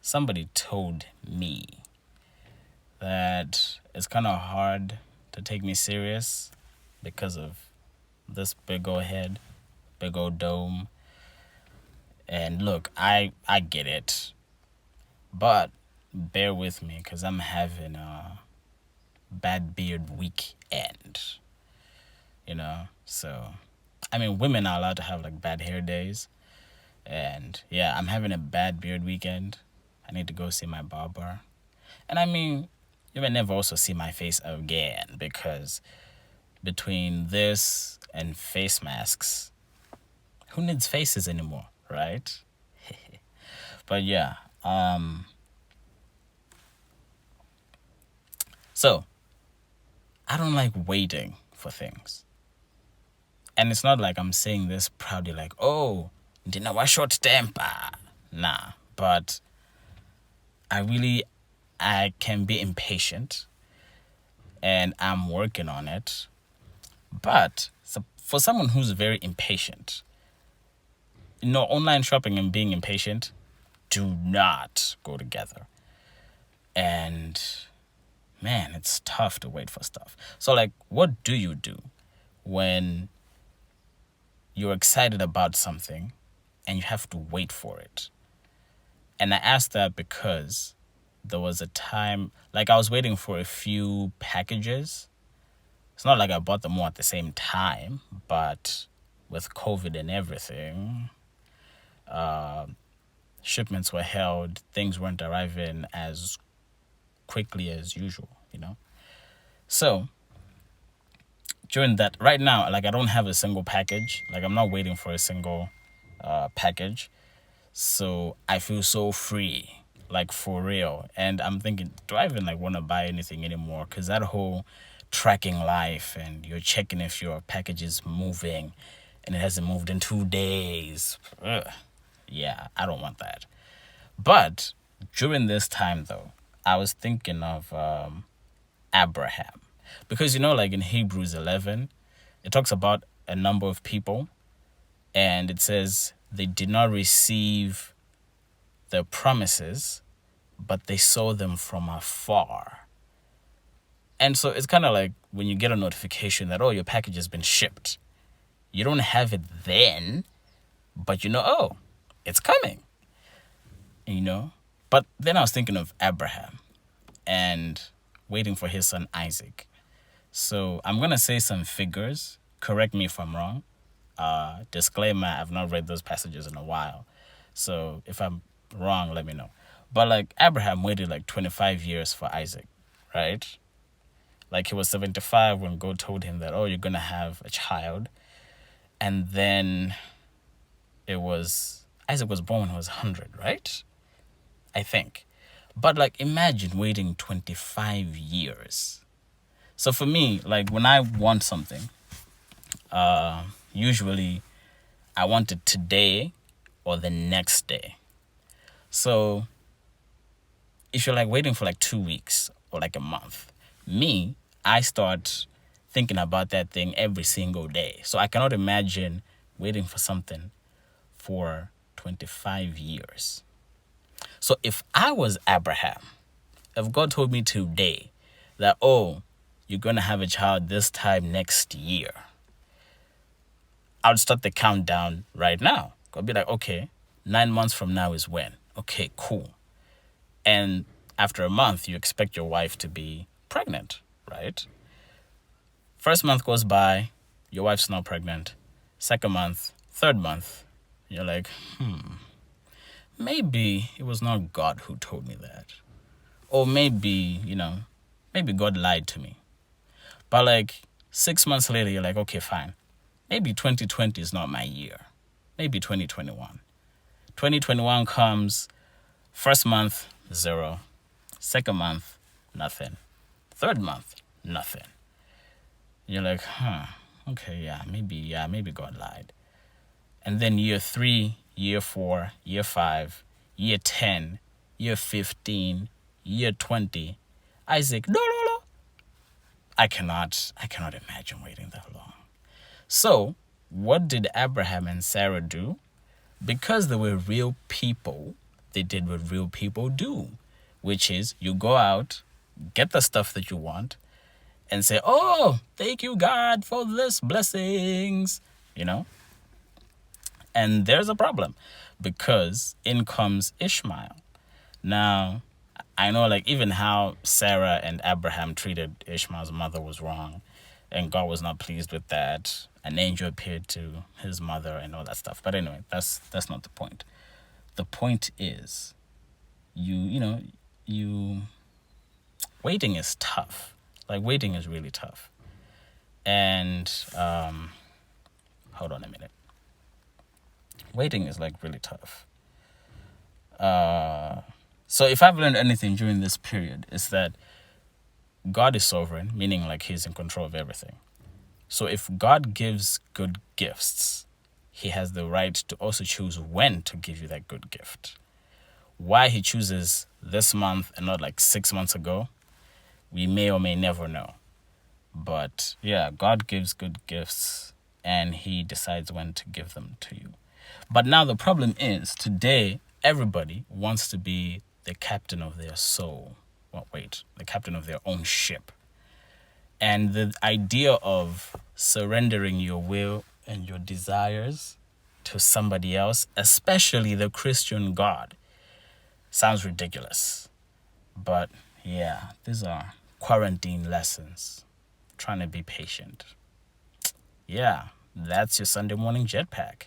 somebody told me that it's kind of hard to take me serious because of this big old head, big old dome. And look, I get it, but bear with me because I'm having a bad beard weekend. So I mean, women are allowed to have like bad hair days, and yeah, I'm having a bad beard weekend. I need to go see my barber, and I mean, you may never also see my face again because between this and face masks, who needs faces anymore, right? But yeah, so I don't like waiting for things. And it's not like I'm saying this proudly, like, oh, didn't know short temper. Nah, but I can be impatient, and I'm working on it. But for someone who's very impatient, online shopping and being impatient do not go together. And man, it's tough to wait for stuff. So, like, what do you do when you're excited about something and you have to wait for it? And I asked that because there was a time, like, I was waiting for a few packages. It's not like I bought them all at the same time, but with COVID and everything, shipments were held, things weren't arriving as quickly as usual. So during that, right now, like, I don't have a single package. Like, I'm not waiting for a single package. So I feel so free, like, for real. And I'm thinking, do I even like want to buy anything anymore? Because that whole tracking life and you're checking if your package is moving and it hasn't moved in 2 days. Ugh. Yeah, I don't want that. But during this time, though, I was thinking of Abraham. Because, like, in Hebrews 11, it talks about a number of people, and it says they did not receive the promises, but they saw them from afar. And so it's kind of like when you get a notification that, oh, your package has been shipped. You don't have it then, but oh, it's coming. But then I was thinking of Abraham and waiting for his son Isaac. So I'm going to say some figures. Correct me if I'm wrong. Disclaimer, I've not read those passages in a while. So if I'm wrong, let me know. But like, Abraham waited like 25 years for Isaac, right? Like, he was 75 when God told him that, oh, you're going to have a child. And then Isaac was born when he was 100, right? I think. But like, imagine waiting 25 years. So for me, like, when I want something, usually I want it today or the next day. So if you're like waiting for like 2 weeks or like a month, I start thinking about that thing every single day. So I cannot imagine waiting for something for 25 years. So if I was Abraham, if God told me today that, oh, you're going to have a child this time next year, I would start the countdown right now. I'll be like, okay, 9 months from now is when? Okay, cool. And after a month, you expect your wife to be pregnant, right? First month goes by, your wife's not pregnant. Second month, third month, you're like, maybe it was not God who told me that. Or maybe, maybe God lied to me. But like 6 months later, you're like, okay, fine. Maybe 2020 is not my year. Maybe 2021. 2021 comes, first month, 0. Second month, nothing. Third month, nothing. You're like, okay, maybe God lied. And then year 3, year 4, year 5, year 10, year 15, year 20. Isaac, no. I cannot imagine waiting that long. So, what did Abraham and Sarah do? Because they were real people, they did what real people do, which is you go out, get the stuff that you want, and say, oh, thank you, God, for this blessings, And there's a problem because in comes Ishmael. Now, I know like even how Sarah and Abraham treated Ishmael's mother was wrong, and God was not pleased with that. An angel appeared to his mother and all that stuff. But anyway, that's not the point. The point is, you waiting is tough. Like waiting is really tough. And hold on a minute. Waiting is like really tough. So if I've learned anything during this period, it's that God is sovereign, meaning like he's in control of everything. So if God gives good gifts, he has the right to also choose when to give you that good gift. Why he chooses this month and not like 6 months ago, we may or may never know. But yeah, God gives good gifts and he decides when to give them to you. But now the problem is today, everybody wants to be the captain of their soul. The captain of their own ship. And the idea of surrendering your will and your desires to somebody else, especially the Christian God, sounds ridiculous. But yeah, these are quarantine lessons. Trying to be patient. Yeah, that's your Sunday morning jetpack.